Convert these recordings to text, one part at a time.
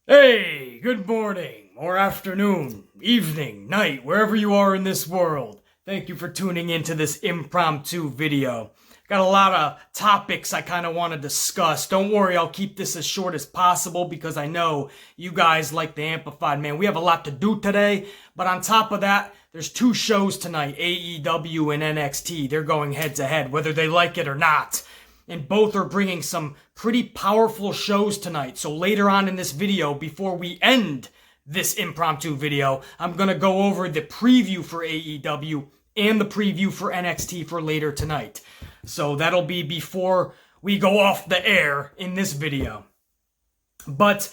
Hey, good morning, or afternoon, evening, night, wherever you are in this world. Thank you for tuning into this impromptu video. Got a lot of topics I kind of want to discuss. Don't worry, I'll keep this as short as possible because I know you guys like the Amplified, man. We have a lot to do today, but on top of that, there's two shows tonight, AEW and NXT. They're going head to head, whether they like it or not. And both are bringing some pretty powerful shows tonight. So later on in this video, before we end this impromptu video, I'm going to go over the preview for AEW and the preview for NXT for later tonight. So that'll be before we go off the air in this video. But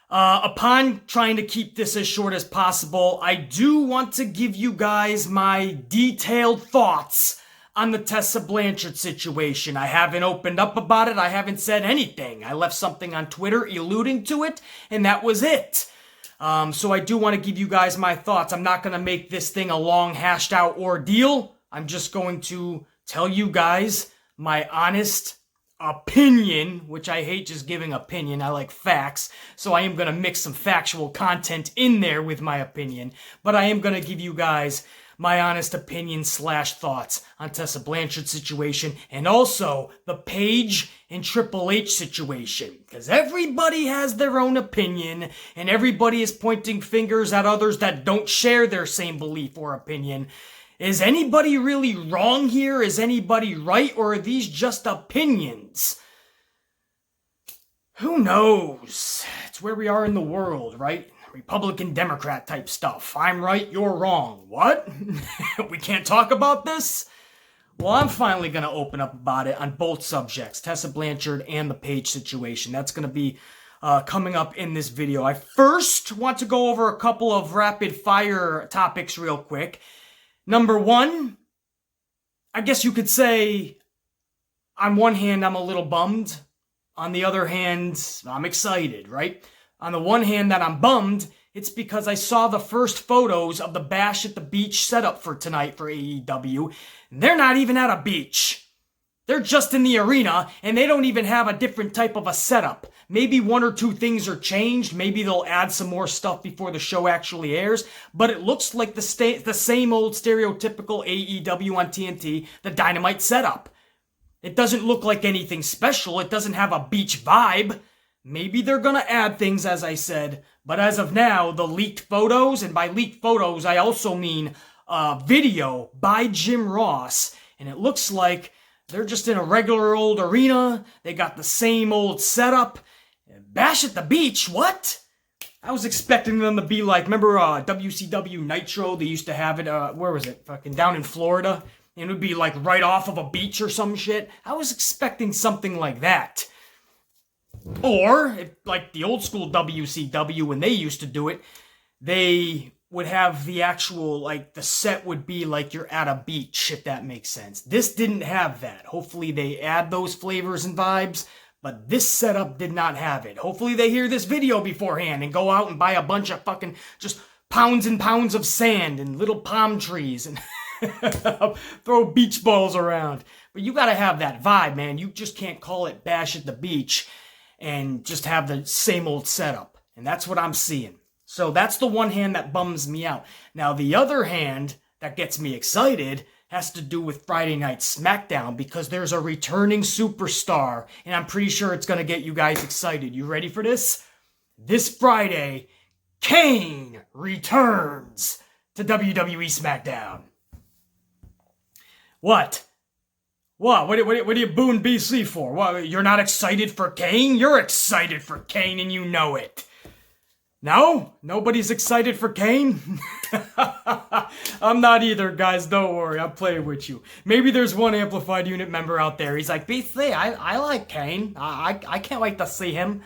upon trying to keep this as short as possible, I do want to give you guys my detailed thoughts on the Tessa Blanchard situation. I haven't opened up about it. I haven't said anything. I left something on Twitter alluding to it, and that was it. So I do want to give you guys my thoughts. I'm not going to make this thing a long, hashed-out ordeal. I'm just going to tell you guys my honest opinion, which I hate just giving opinion. I like facts. So I am going to mix some factual content in there with my opinion. But I am going to give you guys my honest opinion / thoughts on Tessa Blanchard's situation and also the Paige and Triple H situation. Because everybody has their own opinion and everybody is pointing fingers at others that don't share their same belief or opinion. Is anybody really wrong here? Is anybody right? Or are these just opinions? Who knows? It's where we are in the world, right? Republican Democrat type stuff. I'm right, you're wrong. What? We can't talk about this? Well, I'm finally going to open up about it on both subjects, Tessa Blanchard and the Paige situation. That's going to be coming up in this video. I first want to go over a couple of rapid fire topics real quick. Number one, I guess you could say, on one hand, I'm a little bummed. On the other hand, I'm excited, right? On the one hand that I'm bummed, it's because I saw the first photos of the Bash at the Beach setup for tonight for AEW. They're not even at a beach. They're just in the arena, and they don't even have a different type of a setup. Maybe one or two things are changed. Maybe they'll add some more stuff before the show actually airs. But it looks like the same old stereotypical AEW on TNT, the Dynamite setup. It doesn't look like anything special. It doesn't have a beach vibe. Maybe they're going to add things, as I said, but as of now, the leaked photos, and by leaked photos, I also mean video by Jim Ross, and it looks like they're just in a regular old arena. They got the same old setup. Bash at the Beach, what? I was expecting them to be like, remember WCW Nitro? They used to have it, where was it? Fucking down in Florida. And it would be like right off of a beach or some shit. I was expecting something like that. Or, if, like the old school WCW, when they used to do it, they would have the actual, like, the set would be like you're at a beach, if that makes sense. This didn't have that. Hopefully they add those flavors and vibes, but this setup did not have it. Hopefully they hear this video beforehand and go out and buy a bunch of fucking just pounds and pounds of sand and little palm trees and throw beach balls around. But you gotta have that vibe, man. You just can't call it Bash at the Beach and just have the same old setup. And that's what I'm seeing. So that's the one hand that bums me out. Now, the other hand that gets me excited has to do with Friday Night Smackdown because there's a returning superstar, and I'm pretty sure it's going to get you guys excited. You ready for this? This Friday, Kane returns to WWE Smackdown. What? What are you booing BC for? What, you're not excited for Kane? You're excited for Kane and you know it. No? Nobody's excited for Kane? I'm not either, guys. Don't worry. I'm playing with you. Maybe there's one Amplified Unit member out there. He's like, BC, I like Kane. I can't wait to see him.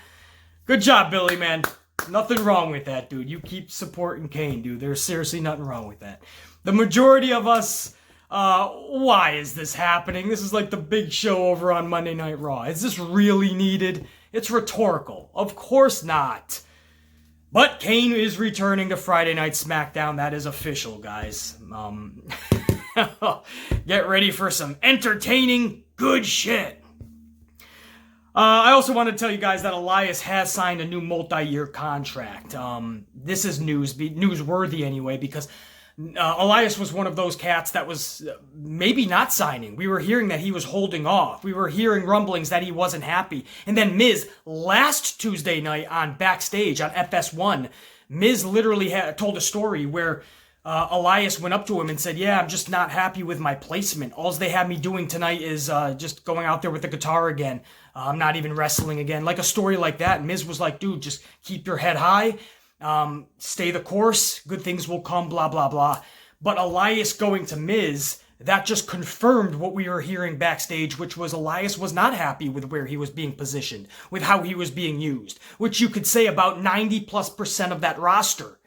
Good job, Billy, man. Nothing wrong with that, dude. You keep supporting Kane, dude. There's seriously nothing wrong with that. The majority of us... why is this happening? This is like the big show over on Monday Night Raw. Is this really needed? It's rhetorical. Of course not. But Kane is returning to Friday Night Smackdown. That is official, guys. Get ready for some entertaining good shit. I also want to tell you guys that Elias has signed a new multi-year contract. This is newsworthy anyway, because Elias was one of those cats that was maybe not signing. We were hearing that he was holding off. We were hearing rumblings that he wasn't happy. And then Miz, last Tuesday night on Backstage on FS1, Miz literally told a story where Elias went up to him and said, yeah, I'm just not happy with my placement. All they have me doing tonight is just going out there with the guitar again. I'm not even wrestling again. Like a story like that. And Miz was like, dude, just keep your head high. Stay the course. Good things will come, blah, blah, blah. But Elias going to Miz, that just confirmed what we were hearing backstage, which was Elias was not happy with where he was being positioned, with how he was being used, which you could say about 90+% of that roster.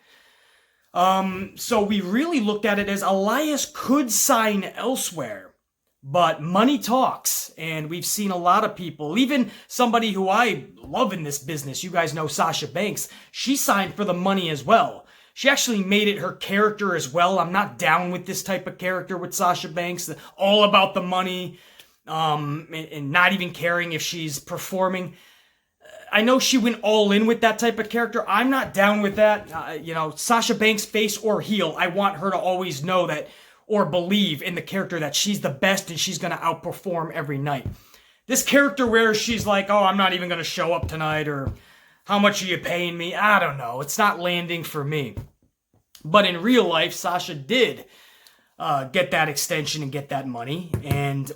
So we really looked at it as Elias could sign elsewhere, but money talks, and we've seen a lot of people, even somebody who I love in this business, you guys know Sasha Banks, she signed for the money as well. She actually made it her character as well. I'm not down with this type of character with Sasha Banks, all about the money, and not even caring if she's performing. I know she went all in with that type of character. I'm not down with that. Sasha Banks, face or heel, I want her to always know that or believe in the character that she's the best and she's going to outperform every night. This character where she's like, oh, I'm not even going to show up tonight, or how much are you paying me? I don't know. It's not landing for me. But in real life, Sasha did get that extension and get that money,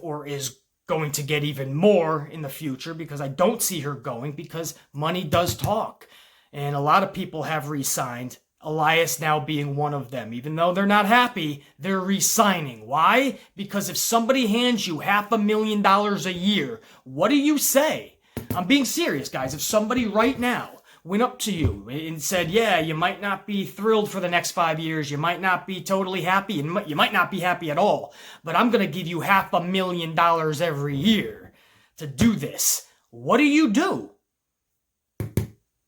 or is going to get even more in the future, because I don't see her going, because money does talk. And a lot of people have re-signed, Elias now being one of them. Even though they're not happy, they're re-signing. Why? Because if somebody hands you $500,000 a year, what do you say? I'm being serious, guys. If somebody right now went up to you and said, yeah, you might not be thrilled for the next 5 years, you might not be totally happy, and you might not be happy at all, but I'm going to give you $500,000 every year to do this, what do you do?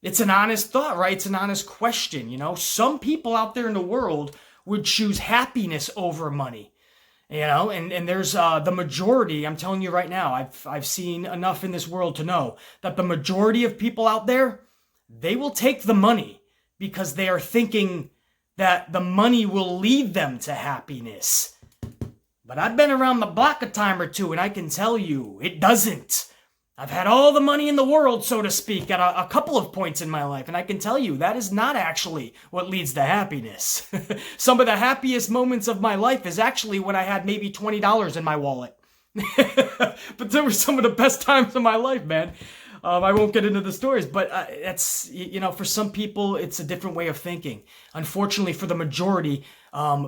It's an honest thought, right? It's an honest question, Some people out there in the world would choose happiness over money. And there's the majority, I'm telling you right now, I've seen enough in this world to know that the majority of people out there, they will take the money because they are thinking that the money will lead them to happiness. But I've been around the block a time or two, and I can tell you, it doesn't. I've had all the money in the world, so to speak, at a couple of points in my life, and I can tell you that is not actually what leads to happiness. Some of the happiest moments of my life is actually when I had maybe $20 in my wallet. But they were some of the best times of my life, man. I won't get into the stories, but that's, for some people, it's a different way of thinking. Unfortunately, for the majority,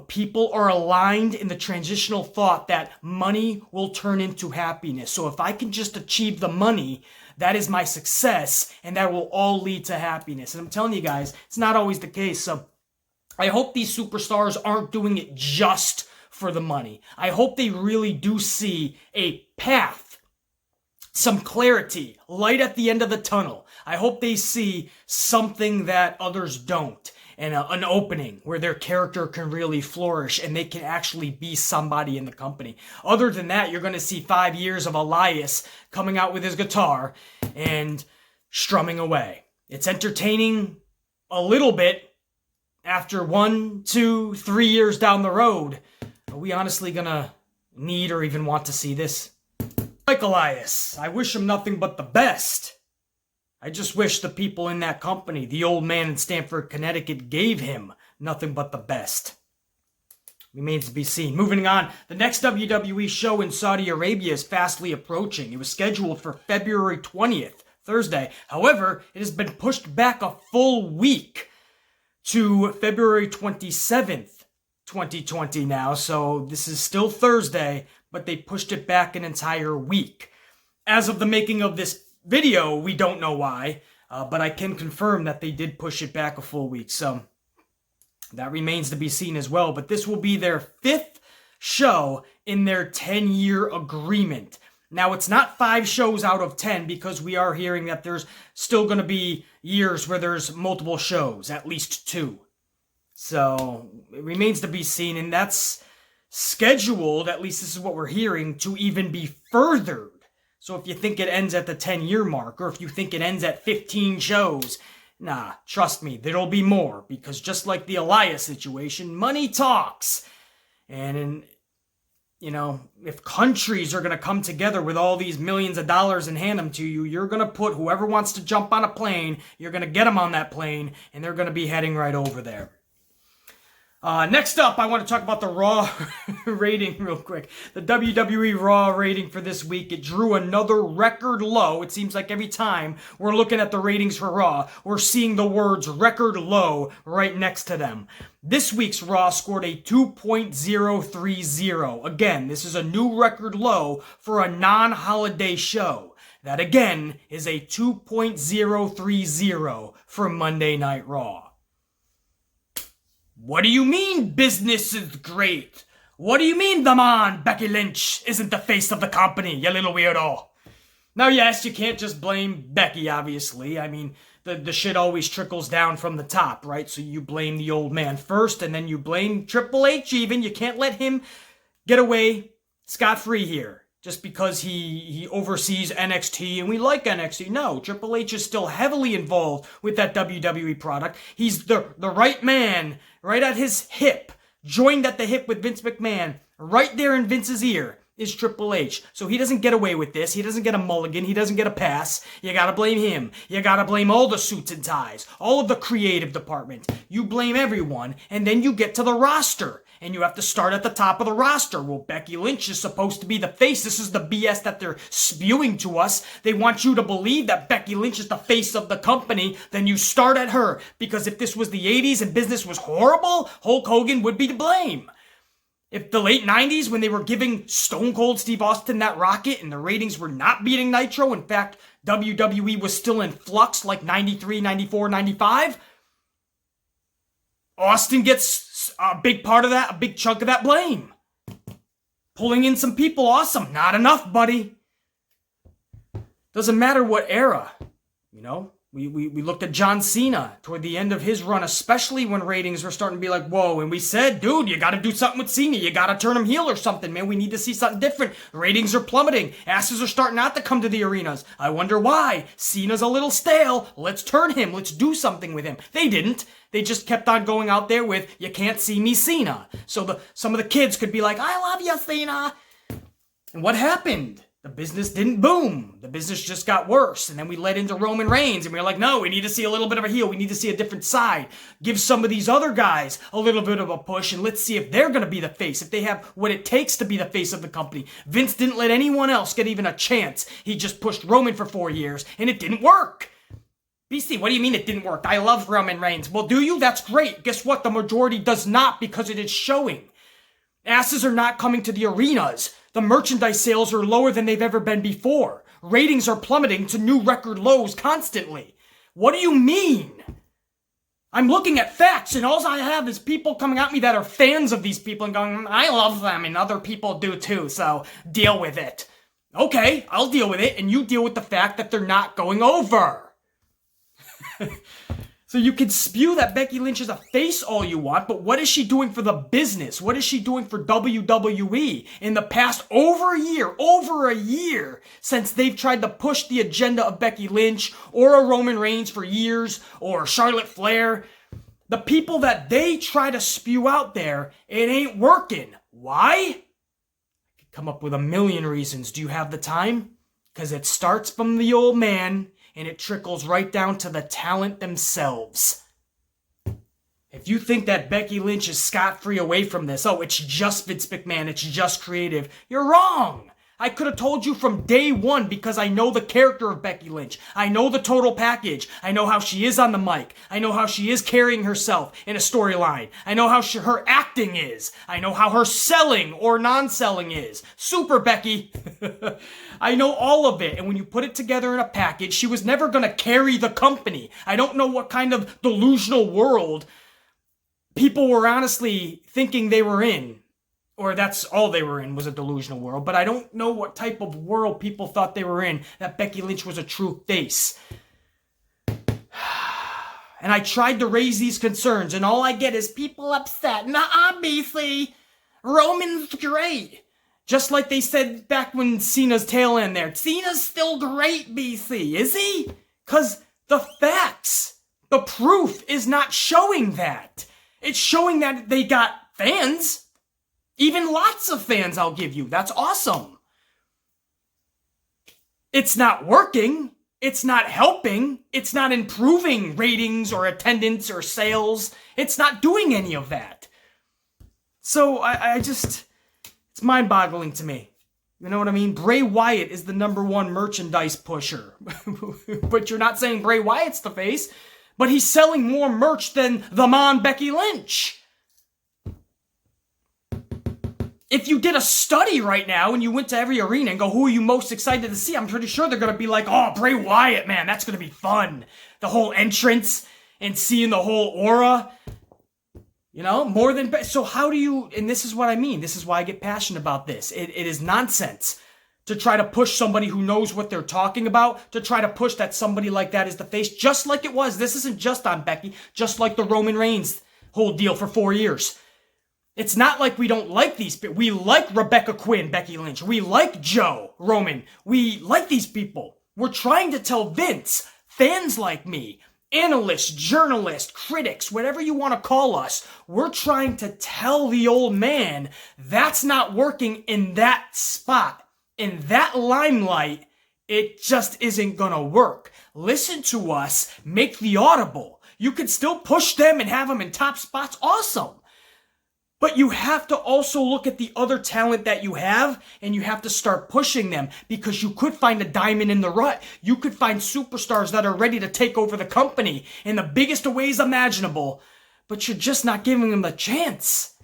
people are aligned in the transitional thought that money will turn into happiness. So if I can just achieve the money, that is my success, and that will all lead to happiness. And I'm telling you guys, it's not always the case. So I hope these superstars aren't doing it just for the money. I hope they really do see a path, some clarity, light at the end of the tunnel. I hope they see something that others don't, and an opening where their character can really flourish and they can actually be somebody in the company. Other than that, you're going to see 5 years of Elias coming out with his guitar and strumming away. It's entertaining a little bit after 1, 2, 3 years down the road. Are we honestly going to need or even want to see this? Like Elias, I wish him nothing but the best. I just wish the people in that company, the old man in Stamford, Connecticut, gave him nothing but the best. Remains to be seen. Moving on, the next WWE show in Saudi Arabia is fastly approaching. It was scheduled for February 20th, Thursday. However, it has been pushed back a full week to February 27th, 2020 now. So this is still Thursday, but they pushed it back an entire week. As of the making of this video, we don't know why, but I can confirm that they did push it back a full week. So that remains to be seen as well. But this will be their 5th show in their 10-year agreement. Now, it's not 5 shows out of 10, because we are hearing that there's still going to be years where there's multiple shows, at least 2. So it remains to be seen, and that's scheduled, at least this is what we're hearing, to even be furthered. So if you think it ends at the 10-year mark, or if you think it ends at 15 shows, nah, trust me, there'll be more. Because just like the Elias situation, money talks. And if countries are going to come together with all these millions of dollars and hand them to you, you're going to put whoever wants to jump on a plane, you're going to get them on that plane, and they're going to be heading right over there. Next up, I want to talk about the Raw rating real quick. The WWE Raw rating for this week, it drew another record low. It seems like every time we're looking at the ratings for Raw, we're seeing the words record low right next to them. This week's Raw scored a 2.030. Again, this is a new record low for a non-holiday show. That again is a 2.030 for Monday Night Raw. What do you mean business is great? What do you mean the man, Becky Lynch, isn't the face of the company, you little weirdo? Now, yes, you can't just blame Becky, obviously. I mean, the shit always trickles down from the top, right? So you blame the old man first, and then you blame Triple H even. You can't let him get away scot-free here. Just because he oversees NXT and we like NXT. No, Triple H is still heavily involved with that WWE product. He's the right man, right at his hip, joined at the hip with Vince McMahon. Right there in Vince's ear is Triple H. So he doesn't get away with this. He doesn't get a mulligan. He doesn't get a pass. You gotta blame him. You gotta blame all the suits and ties, all of the creative department. You blame everyone, and then you get to the roster. And you have to start at the top of the roster. Well, Becky Lynch is supposed to be the face. This is the BS that they're spewing to us. They want you to believe that Becky Lynch is the face of the company. Then you start at her. Because if this was the 80s and business was horrible, Hulk Hogan would be to blame. If the late 90s, when they were giving Stone Cold Steve Austin that rocket and the ratings were not beating Nitro, in fact, WWE was still in flux like 93, 94, 95, Austin gets a big part of that, a big chunk of that blame. Pulling in some people, awesome. Not enough, buddy. Doesn't matter what era, We looked at John Cena toward the end of his run, especially when ratings were starting to be like, whoa, and we said, dude, you gotta do something with Cena. You gotta turn him heel or something, man. We need to see something different. Ratings are plummeting. Asses are starting not to come to the arenas. I wonder why. Cena's a little stale. Let's turn him. Let's do something with him. They didn't. They just kept on going out there with, you can't see me, Cena. So some of the kids could be like, I love you, Cena. And what happened? The business didn't boom. The business just got worse. And then we led into Roman Reigns and we were like, no, we need to see a little bit of a heel. We need to see a different side. Give some of these other guys a little bit of a push and let's see if they're going to be the face, if they have what it takes to be the face of the company. Vince didn't let anyone else get even a chance. He just pushed Roman for 4 years and it didn't work. BC, what do you mean it didn't work? I love Roman Reigns. Well, do you? That's great. Guess what? The majority does not because it is showing. Asses are not coming to the arenas. The merchandise sales are lower than they've ever been before. Ratings are plummeting to new record lows constantly. What do you mean? I'm looking at facts, and all I have is people coming at me that are fans of these people and going, I love them, and other people do too, so deal with it. Okay, I'll deal with it, and you deal with the fact that they're not going over. So you can spew that Becky Lynch is a face all you want, but what is she doing for the business? What is she doing for WWE in the past over a year since they've tried to push the agenda of Becky Lynch or a Roman Reigns for years or Charlotte Flair? The people that they try to spew out there, it ain't working. Why? I could come up with a million reasons. Do you have the time? Because it starts from the old man and it trickles right down to the talent themselves. If you think that Becky Lynch is scot-free away from this, oh, it's just Vince McMahon, it's just creative, you're wrong. I could have told you from day one because I know the character of Becky Lynch. I know the total package. I know how she is on the mic. I know how she is carrying herself in a storyline. I know how her acting is. I know how her selling or non-selling is. Super Becky. I know all of it. And when you put it together in a package, she was never going to carry the company. I don't know what kind of delusional world people were honestly thinking they were in. Or that's all they were in, was a delusional world. But I don't know what type of world people thought they were in, that Becky Lynch was a true face. And I tried to raise these concerns, and all I get is people upset. Nah, obviously, Roman's great. Just like they said back when Cena's tail end there. Cena's still great, BC. Is he? Because the facts, the proof is not showing that. It's showing that they got fans. Even lots of fans, I'll give you. That's awesome. It's not working. It's not helping. It's not improving ratings or attendance or sales. It's not doing any of that. So I just, it's mind-boggling to me. You know what I mean? Bray Wyatt is the #1 merchandise pusher. But you're not saying Bray Wyatt's the face, but he's selling more merch than the Mom Becky Lynch. If you did a study right now and you went to every arena and go, who are you most excited to see? I'm pretty sure they're going to be like, oh, Bray Wyatt, man, that's going to be fun. The whole entrance and seeing the whole aura. You know, more than... So how do you... And this is what I mean. This is why I get passionate about this. It is nonsense to try to push somebody who knows what they're talking about, to try to push that somebody like that is the face, just like it was. This isn't just on Becky, just like the Roman Reigns whole deal for 4 years. It's not like we don't like these people. We like Rebecca Quinn, Becky Lynch. We like Joe, Roman. We like these people. We're trying to tell Vince, fans like me, analysts, journalists, critics, whatever you want to call us, we're trying to tell the old man that's not working in that spot, in that limelight. It just isn't gonna work. Listen to us, make the audible. You could still push them and have them in top spots, awesome. But you have to also look at the other talent that you have, and you have to start pushing them, because you could find a diamond in the rut. You could find superstars that are ready to take over the company in the biggest of ways imaginable, but you're just not giving them the chance.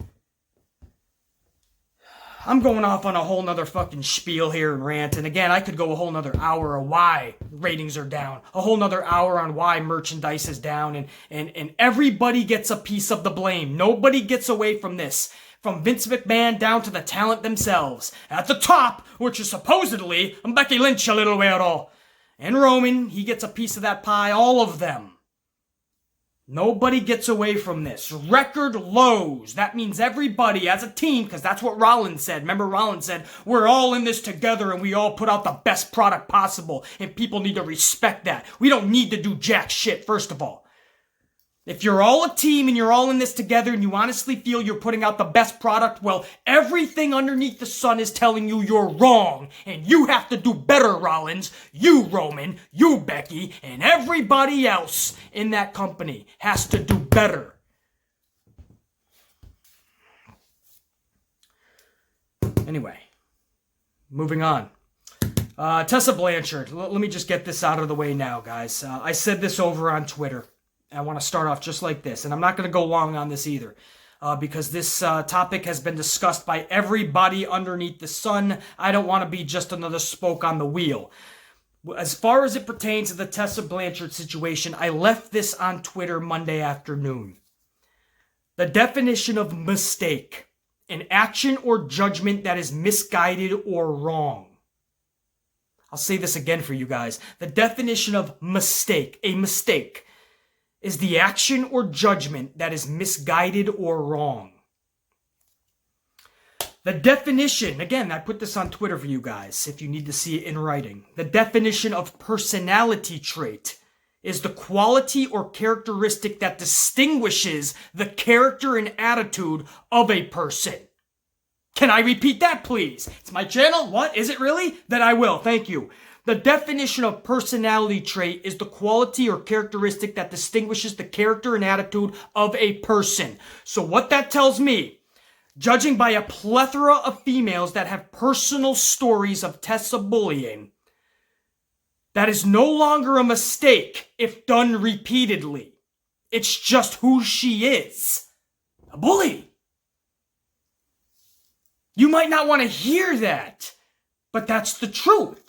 I'm going off on a whole nother fucking spiel here and rant, and again, I could go a whole nother hour on why ratings are down, a whole nother hour on why merchandise is down, and everybody gets a piece of the blame. Nobody gets away from this, from Vince McMahon down to the talent themselves. At the top, which is supposedly Becky Lynch a little weirdo, and Roman, he gets a piece of that pie, all of them. Nobody gets away from this. Record lows. That means everybody as a team, because that's what Rollins said. Remember, Rollins said, we're all in this together and we all put out the best product possible, and people need to respect that. We don't need to do jack shit, first of all. If you're all a team and you're all in this together and you honestly feel you're putting out the best product, well, everything underneath the sun is telling you you're wrong. And you have to do better, Rollins. You, Roman. You, Becky. And everybody else in that company has to do better. Anyway, moving on. Tessa Blanchard. Let me just get this out of the way now, guys. I said this over on Twitter. I want to start off just like this, and I'm not going to go long on this either, because this topic has been discussed by everybody underneath the sun. I don't want to be just another spoke on the wheel. As far as it pertains to the Tessa Blanchard situation, I left this on Twitter Monday afternoon. The definition of mistake: an action or judgment that is misguided or wrong. I'll say this again for you guys. The definition of mistake, a mistake, is the action or judgment that is misguided or wrong. The definition, again, I put this on Twitter for you guys if you need to see it in writing. The definition of personality trait is the quality or characteristic that distinguishes the character and attitude of a person. Can I repeat that, please? It's my channel. What? Is it really? Then I will. Thank you. The definition of personality trait is the quality or characteristic that distinguishes the character and attitude of a person. So what that tells me, judging by a plethora of females that have personal stories of Tessa bullying, that is no longer a mistake if done repeatedly. It's just who she is. A bully. You might not want to hear that, but that's the truth.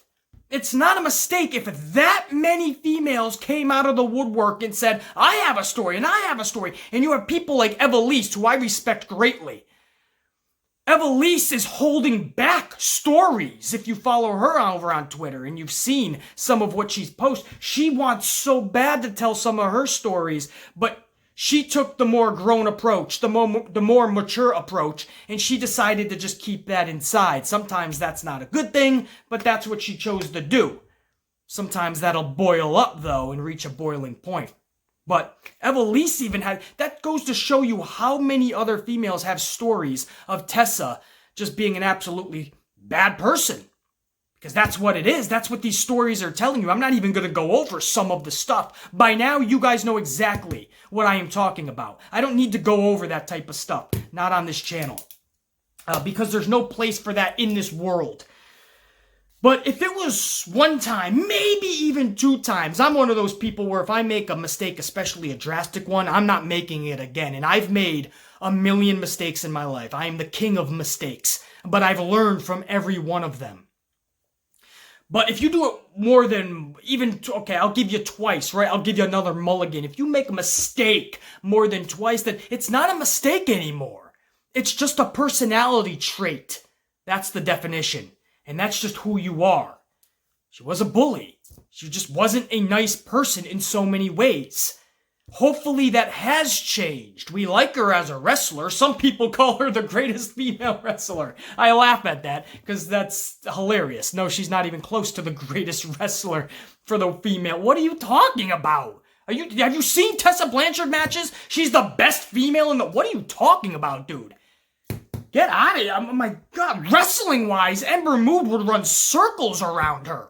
It's not a mistake if that many females came out of the woodwork and said, I have a story, and I have a story. And you have people like Evilise, who I respect greatly. Evilise is holding back stories. If you follow her over on Twitter and you've seen some of what she's posted, she wants so bad to tell some of her stories, but She took the more grown approach, the more mature approach, and she decided to just keep that inside. Sometimes that's not a good thing, but that's what she chose to do. Sometimes that'll boil up, though, and reach a boiling point. But Elias even had... That goes to show you how many other females have stories of Tessa just being an absolutely bad person. Because that's what it is. That's what these stories are telling you. I'm not even going to go over some of the stuff. By now, you guys know exactly what I am talking about. I don't need to go over that type of stuff. Not on this channel. Because there's no place for that in this world. But if it was one time, maybe even 2 times, I'm one of those people where if I make a mistake, especially a drastic one, I'm not making it again. And I've made a million mistakes in my life. I am the king of mistakes. But I've learned from every one of them. But if you do it more than even, okay, I'll give you twice, right? I'll give you another mulligan. If you make a mistake more than twice, then it's not a mistake anymore. It's just a personality trait. That's the definition. And that's just who you are. She was a bully. She just wasn't a nice person in so many ways. Hopefully that has changed. We like her as a wrestler. Some people call her the greatest female wrestler. I laugh at that because that's hilarious. No, she's not even close to the greatest wrestler for the female. What are you talking about? Have you seen Tessa Blanchard matches? She's the best female in the... What are you talking about, dude? Get out of here. Oh my God. Wrestling-wise, Ember Moon would run circles around her.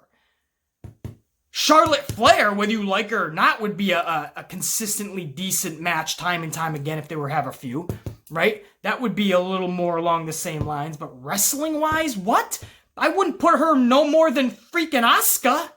Charlotte Flair, whether you like her or not, would be a consistently decent match time and time again if they were have a few, right? That would be a little more along the same lines. But wrestling-wise, what? I wouldn't put her no more than freaking Asuka.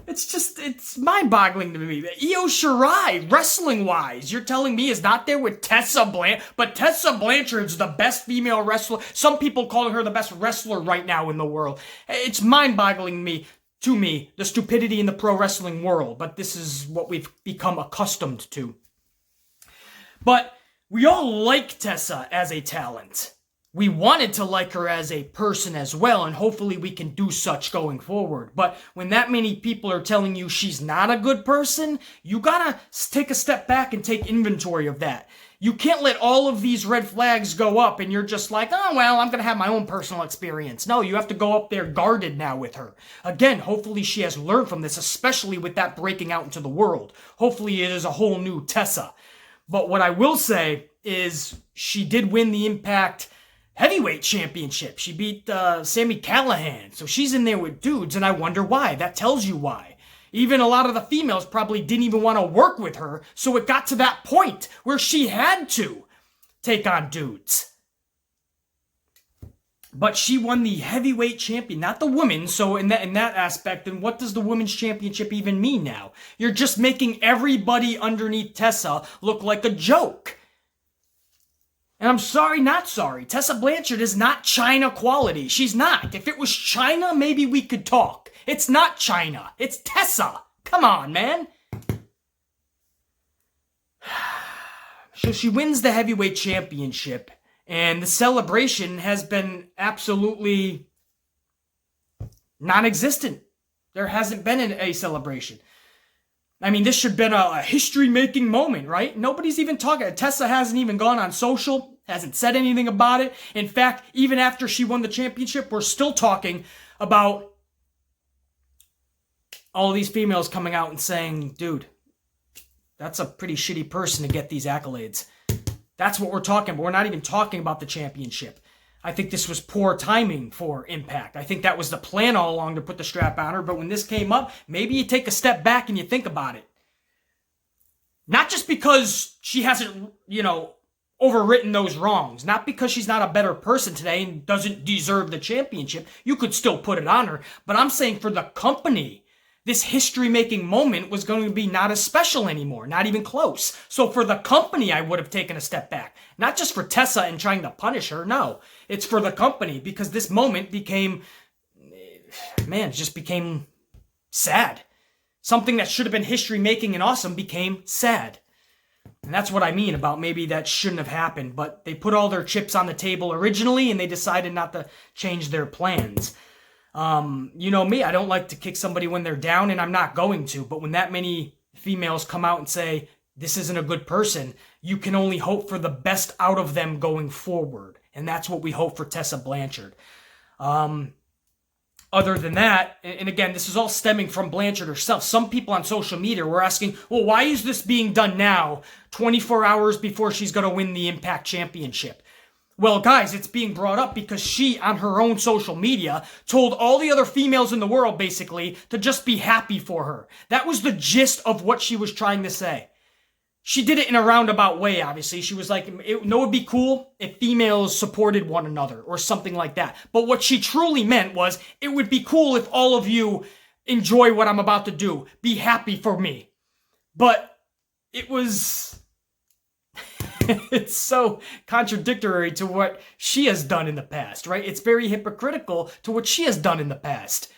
It's mind-boggling to me. Io Shirai, wrestling-wise, you're telling me is not there with Tessa Blanchard? But Tessa Blanchard's the best female wrestler. Some people call her the best wrestler right now in the world. It's mind-boggling to me, the stupidity in the pro wrestling world, but this is what we've become accustomed to. But we all like Tessa as a talent. We wanted to like her as a person as well, and hopefully we can do such going forward. But when that many people are telling you she's not a good person, you gotta take a step back and take inventory of that. You can't let all of these red flags go up and you're just like, oh, well, I'm going to have my own personal experience. No, you have to go up there guarded now with her. Again, hopefully she has learned from this, especially with that breaking out into the world. Hopefully it is a whole new Tessa. But what I will say is she did win the Impact Heavyweight Championship. She beat Sami Callihan. So she's in there with dudes, and I wonder why. That tells you why. Even a lot of the females probably didn't even want to work with her, so it got to that point where she had to take on dudes. But she won the heavyweight champion, not the women, so in that aspect, then what does the women's championship even mean now? You're just making everybody underneath Tessa look like a joke. And I'm sorry, not sorry. Tessa Blanchard is not China quality. She's not. If it was China, maybe we could talk. It's not China. It's Tessa. Come on, man. So she wins the heavyweight championship, and the celebration has been absolutely non-existent. There hasn't been a celebration. I mean, this should have been a history-making moment, right? Nobody's even talking. Tessa hasn't even gone on social, hasn't said anything about it. In fact, even after she won the championship, we're still talking about all these females coming out and saying, dude, that's a pretty shitty person to get these accolades. That's what we're talking about. We're not even talking about the championship. I think this was poor timing for Impact. I think that was the plan all along to put the strap on her, but when this came up, maybe you take a step back and you think about it. Not just because she hasn't, overwritten those wrongs. Not because she's not a better person today and doesn't deserve the championship. You could still put it on her, but I'm saying for the company, this history-making moment was going to be not as special anymore, not even close. So for the company, I would have taken a step back. Not just for Tessa and trying to punish her, no. It's for the company, because this moment became sad. Something that should have been history-making and awesome became sad. And that's what I mean about maybe that shouldn't have happened, but they put all their chips on the table originally, and they decided not to change their plans. You know me, I don't like to kick somebody when they're down, and I'm not going to. But when that many females come out and say, this isn't a good person, you can only hope for the best out of them going forward. And that's what we hope for Tessa Blanchard. Other than that, and again, this is all stemming from Blanchard herself. Some people on social media were asking, well, why is this being done now, 24 hours before she's going to win the Impact Championship? Well, guys, it's being brought up because she, on her own social media, told all the other females in the world, basically, to just be happy for her. That was the gist of what she was trying to say. She did it in a roundabout way, obviously. She was like, it would be cool if females supported one another or something like that. But what she truly meant was, it would be cool if all of you enjoy what I'm about to do. Be happy for me. But it was... it's so contradictory to what she has done in the past, right? It's very hypocritical to what she has done in the past.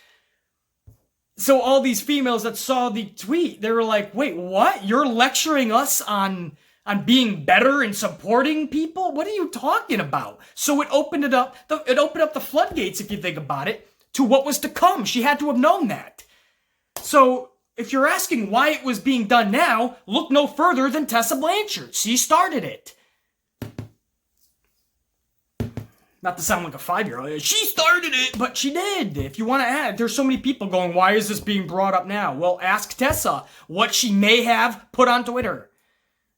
So all these females that saw the tweet, they were like, wait, what? You're lecturing us on being better and supporting people? What are you talking about? So it opened up the floodgates, if you think about it, to what was to come. She had to have known that. So if you're asking why it was being done now, look no further than Tessa Blanchard. She started it. Not to sound like a 5-year-old. She started it, but she did. If you want to add, there's so many people going, why is this being brought up now? Well, ask Tessa what she may have put on Twitter.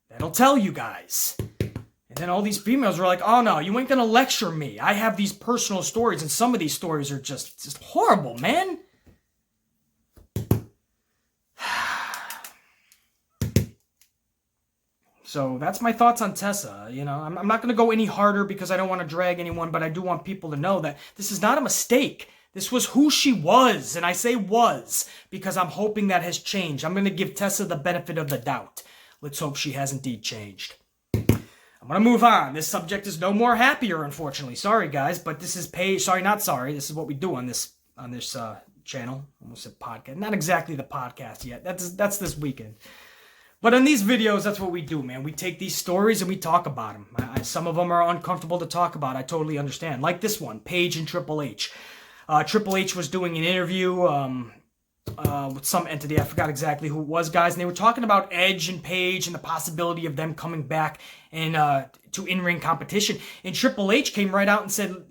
That'll tell you guys. And then all these females were like, oh no, you ain't gonna lecture me. I have these personal stories, and some of these stories are just horrible, man. So that's my thoughts on Tessa. You know, I'm not going to go any harder because I don't want to drag anyone, but I do want people to know that this is not a mistake. This was who she was, and I say was because I'm hoping that has changed. I'm going to give Tessa the benefit of the doubt. Let's hope she has indeed changed. I'm going to move on. This subject is no more happier, unfortunately. Sorry, guys, but this is Sorry, not sorry. This is what we do on this channel. Almost said podcast. Not exactly the podcast yet. That's this weekend. But in these videos, that's what we do, man. We take these stories and we talk about them. Some of them are uncomfortable to talk about. I totally understand. Like this one, Paige and Triple H. Triple H was doing an interview with some entity. I forgot exactly who it was, guys. And they were talking about Edge and Paige and the possibility of them coming back and to in-ring competition. And Triple H came right out and said,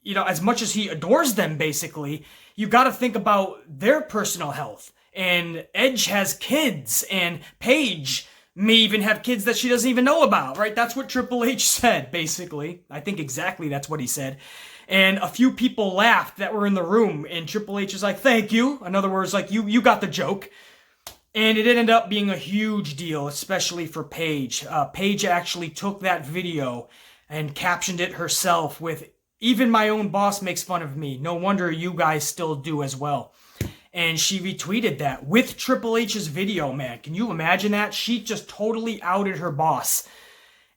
you know, as much as he adores them, basically, you got to think about their personal health. And Edge has kids, and Paige may even have kids that she doesn't even know about, right? That's what Triple H said, basically. I think exactly that's what he said. And a few people laughed that were in the room, and Triple H is like, thank you. In other words, like, you got the joke. And it ended up being a huge deal, especially for Paige. Paige actually took that video and captioned it herself with, even my own boss makes fun of me. No wonder you guys still do as well. And she retweeted that with Triple H's video, man. Can you imagine that? She just totally outed her boss.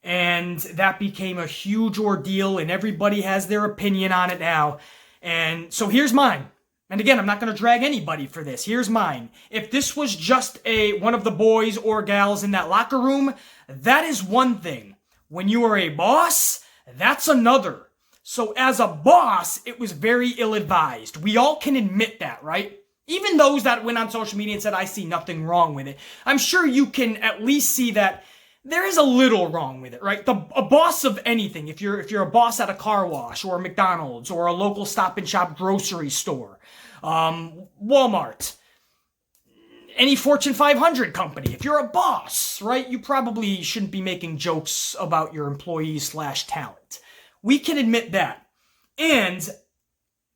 And that became a huge ordeal, and everybody has their opinion on it now. And so here's mine. And again, I'm not going to drag anybody for this. Here's mine. If this was just one of the boys or gals in that locker room, that is one thing. When you are a boss, that's another. So as a boss, it was very ill-advised. We all can admit that, right? Even those that went on social media and said, I see nothing wrong with it. I'm sure you can at least see that there is a little wrong with it, right? A boss of anything, if you're a boss at a car wash or a McDonald's or a local Stop and Shop grocery store, Walmart, any Fortune 500 company, if you're a boss, right, you probably shouldn't be making jokes about your employees/talent. We can admit that. And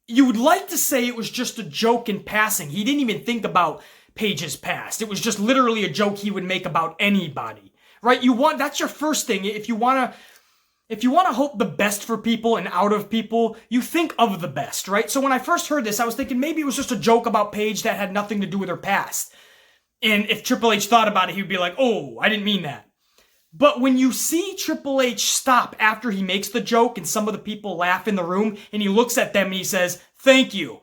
you would like to say it was just a joke in passing. He didn't even think about Paige's past. It was just literally a joke he would make about anybody, right? That's your first thing. If you want to hope the best for people and out of people, you think of the best, right? So when I first heard this, I was thinking maybe it was just a joke about Paige that had nothing to do with her past. And if Triple H thought about it, he would be like, oh, I didn't mean that. But when you see Triple H stop after he makes the joke and some of the people laugh in the room and he looks at them and he says, thank you.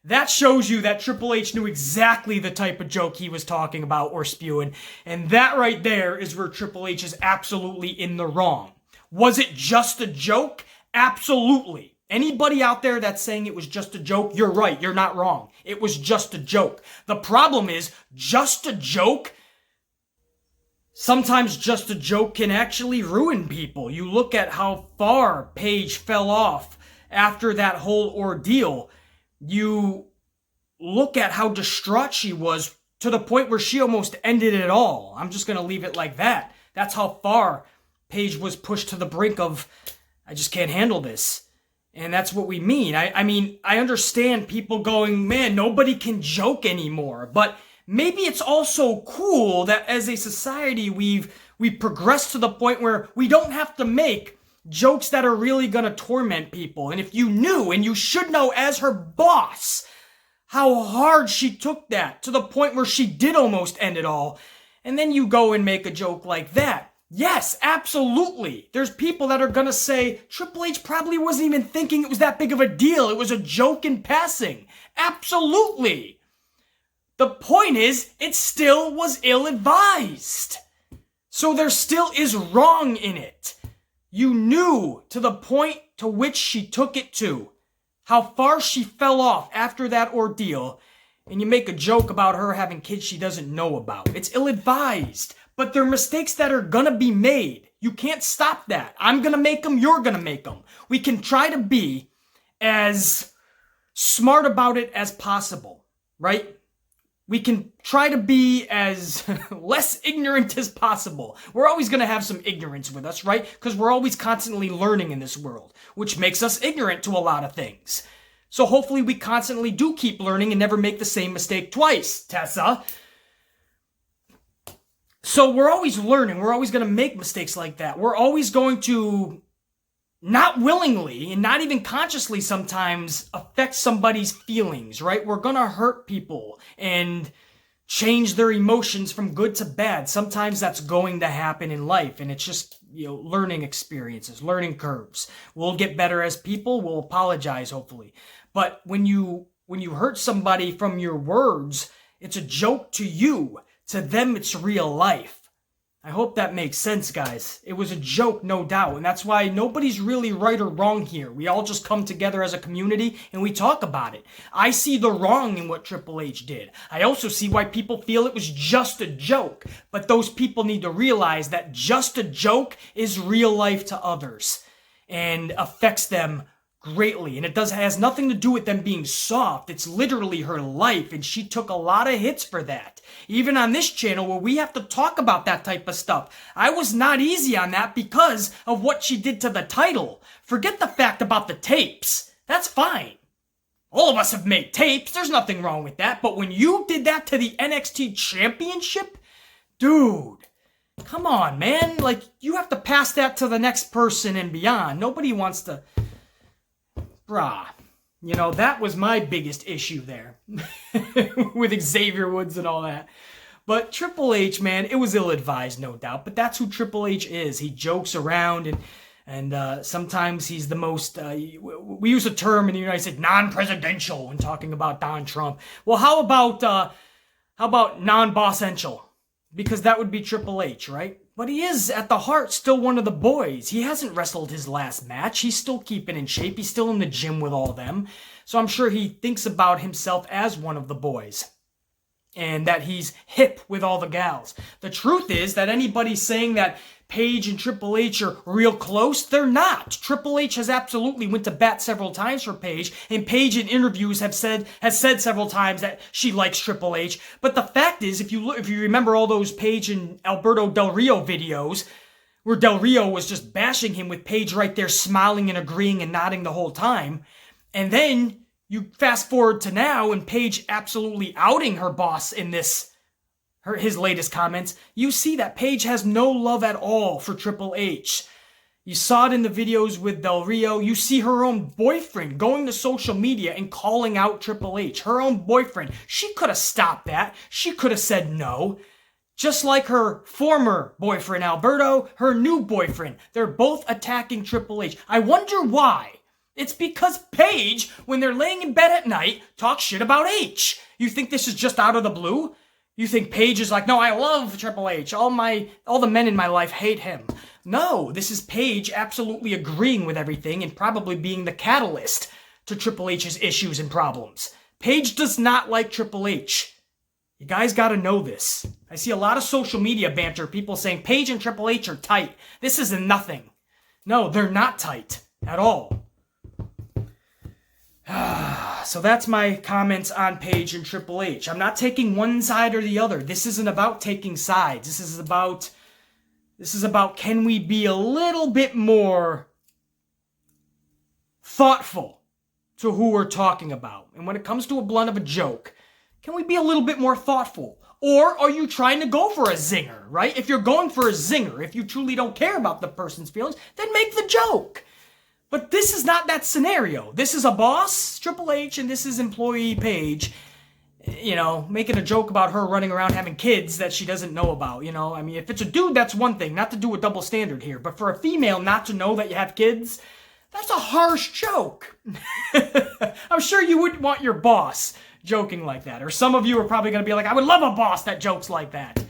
That shows you that Triple H knew exactly the type of joke he was talking about or spewing. And that right there is where Triple H is absolutely in the wrong. Was it just a joke? Absolutely. Anybody out there that's saying it was just a joke, you're right. You're not wrong. It was just a joke. The problem is just a joke sometimes just a joke can actually ruin people. You look at how far Paige fell off after that whole ordeal. You look at how distraught she was to the point where she almost ended it all. I'm just going to leave it like that. That's how far Paige was pushed to the brink of, I just can't handle this. And that's what we mean. I mean, I understand people going, man, nobody can joke anymore. But maybe it's also cool that as a society, we've progressed to the point where we don't have to make jokes that are really going to torment people. And if you knew, and you should know as her boss, how hard she took that to the point where she did almost end it all, and then you go and make a joke like that. Yes, absolutely. There's people that are gonna say Triple H probably wasn't even thinking it was that big of a deal. It was a joke in passing. Absolutely. The point is, it still was ill-advised. So there still is wrong in it. You knew to the point to which she took it to, how far she fell off after that ordeal, and you make a joke about her having kids she doesn't know about. It's ill-advised. But they're mistakes that are gonna be made. You can't stop that. I'm gonna make them, you're gonna make them. We can try to be as smart about it as possible, right? We can try to be as less ignorant as possible. We're always gonna have some ignorance with us, right? Because we're always constantly learning in this world, which makes us ignorant to a lot of things. So hopefully we constantly do keep learning and never make the same mistake twice, Tessa. So we're always learning. We're always going to make mistakes like that. We're always going to, not willingly and not even consciously sometimes, affect somebody's feelings, right? We're going to hurt people and change their emotions from good to bad. Sometimes that's going to happen in life, and it's just, learning experiences, learning curves. We'll get better as people. We'll apologize, hopefully. But when you hurt somebody from your words, it's a joke to you. To them, it's real life. I hope that makes sense, guys. It was a joke, no doubt, and that's why nobody's really right or wrong here. We all just come together as a community and we talk about it. I see the wrong in what Triple H did. I also see why people feel it was just a joke, but those people need to realize that just a joke is real life to others and affects them greatly, and it has nothing to do with them being soft. It's literally her life, and she took a lot of hits for that. Even on this channel where we have to talk about that type of stuff, I was not easy on that because of what she did to the title. Forget the fact about the tapes. That's fine. All of us have made tapes. There's nothing wrong with that. But when you did that to the NXT Championship, dude, come on, man. Like, you have to pass that to the next person and beyond. Nobody wants to... Brah. That was my biggest issue there with Xavier Woods and all that. But Triple H, man, it was ill-advised, no doubt. But that's who Triple H is. He jokes around, and sometimes he's the most, we use a term in the United States, non-presidential, when talking about Donald Trump. Well, how about non-bossential? Because that would be Triple H, right? But he is, at the heart, still one of the boys. He hasn't wrestled his last match. He's still keeping in shape. He's still in the gym with all them. So I'm sure he thinks about himself as one of the boys. And that he's hip with all the gals. The truth is that anybody saying that Paige and Triple H are real close, they're not. Triple H has absolutely went to bat several times for Paige, and Paige in interviews has said several times that she likes Triple H. But the fact is, if you remember all those Paige and Alberto Del Rio videos, where Del Rio was just bashing him with Paige right there smiling and agreeing and nodding the whole time, and then you fast forward to now and Paige absolutely outing her boss in his latest comments, you see that Paige has no love at all for Triple H. You saw it in the videos with Del Rio. You see her own boyfriend going to social media and calling out Triple H. Her own boyfriend. She could have stopped that. She could have said no. Just like her former boyfriend, Alberto, her new boyfriend. They're both attacking Triple H. I wonder why. It's because Paige, when they're laying in bed at night, talks shit about H. You think this is just out of the blue? You think Paige is like, no, I love Triple H. All the men in my life hate him. No, this is Paige absolutely agreeing with everything and probably being the catalyst to Triple H's issues and problems. Paige does not like Triple H. You guys got to know this. I see a lot of social media banter, people saying Paige and Triple H are tight. This is nothing. No, they're not tight at all. So that's my comments on Paige and Triple H. I'm not taking one side or the other. This isn't about taking sides. This is about can we be a little bit more thoughtful to who we're talking about? And when it comes to a blunt of a joke, can we be a little bit more thoughtful? Or are you trying to go for a zinger, right? If you're going for a zinger, if you truly don't care about the person's feelings, then make the joke. But this is not that scenario. This is a boss, Triple H, and this is employee Paige, making a joke about her running around having kids that she doesn't know about, I mean, if it's a dude, that's one thing, not to do a double standard here. But for a female not to know that you have kids, that's a harsh joke. I'm sure you wouldn't want your boss joking like that. Or some of you are probably going to be like, I would love a boss that jokes like that.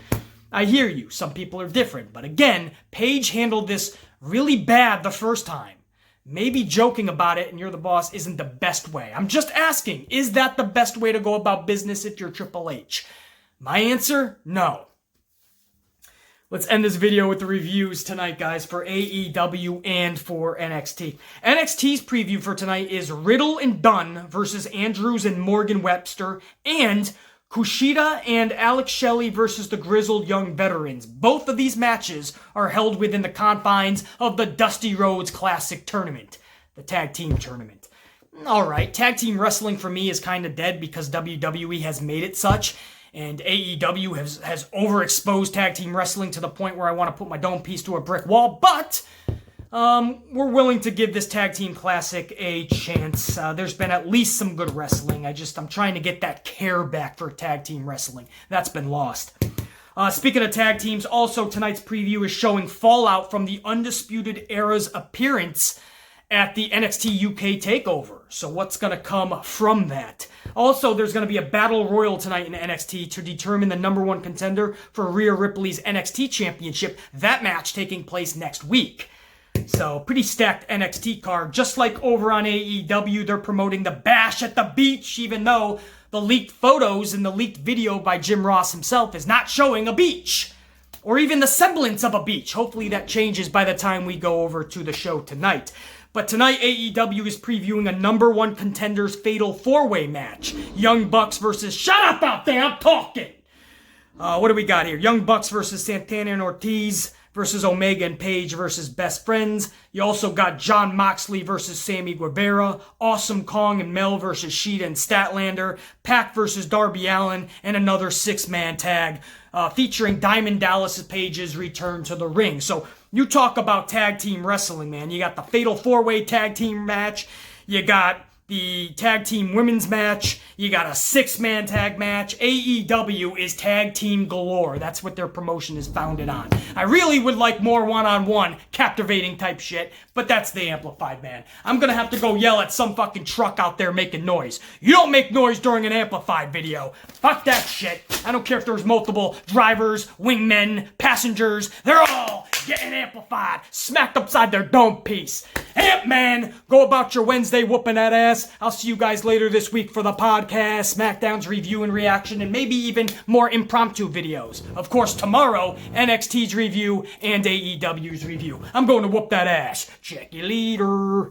I hear you. Some people are different. But again, Paige handled this really bad the first time. Maybe joking about it and you're the boss isn't the best way. I'm just asking, is that the best way to go about business if you're Triple H? My answer, no. Let's end this video with the reviews tonight, guys, for AEW and for NXT. NXT's preview for tonight is Riddle and Dunn versus Andrews and Morgan Webster, and Kushida and Alex Shelley versus the Grizzled Young Veterans. Both of these matches are held within the confines of the Dusty Rhodes Classic Tournament, the tag team tournament. Alright, tag team wrestling for me is kind of dead because WWE has made it such, and AEW has overexposed tag team wrestling to the point where I want to put my dome piece to a brick wall, but we're willing to give this Tag Team Classic a chance. There's been at least some good wrestling. I'm trying to get that care back for tag team wrestling. That's been lost. Speaking of tag teams, also tonight's preview is showing fallout from the Undisputed Era's appearance at the NXT UK TakeOver. So what's going to come from that? Also, there's going to be a battle royal tonight in NXT to determine the number one contender for Rhea Ripley's NXT Championship. That match taking place next week. So, pretty stacked NXT card. Just like over on AEW, they're promoting the Bash at the Beach, even though the leaked photos and the leaked video by Jim Ross himself is not showing a beach. Or even the semblance of a beach. Hopefully that changes by the time we go over to the show tonight. But tonight, AEW is previewing a number one contenders fatal four-way match. Young Bucks versus... Shut up out there, I'm talking! What do we got here? Young Bucks versus Santana and Ortiz versus Omega and Page versus Best Friends. You also got Jon Moxley versus Sammy Guevara, Awesome Kong and Mel versus Sheeta and Statlander, Pac versus Darby Allin, and another six-man tag featuring Diamond Dallas Page's return to the ring. So you talk about tag team wrestling, man. You got the Fatal 4-Way tag team match. You got the tag team women's match. You got a six-man tag match. AEW is tag team galore. That's what their promotion is founded on. I really would like more one-on-one captivating type shit, but that's the Amplified, man. I'm gonna have to go yell at some fucking truck out there making noise. You don't make noise during an Amplified video. Fuck that shit. I don't care if there's multiple drivers, wingmen, passengers. They're all getting amplified, smacked upside their dome piece. Ant-Man, go about your Wednesday whooping that ass. I'll see you guys later this week for the podcast, SmackDown's review and reaction, and maybe even more impromptu videos. Of course, tomorrow, NXT's review and AEW's review. I'm going to whoop that ass. Check you later.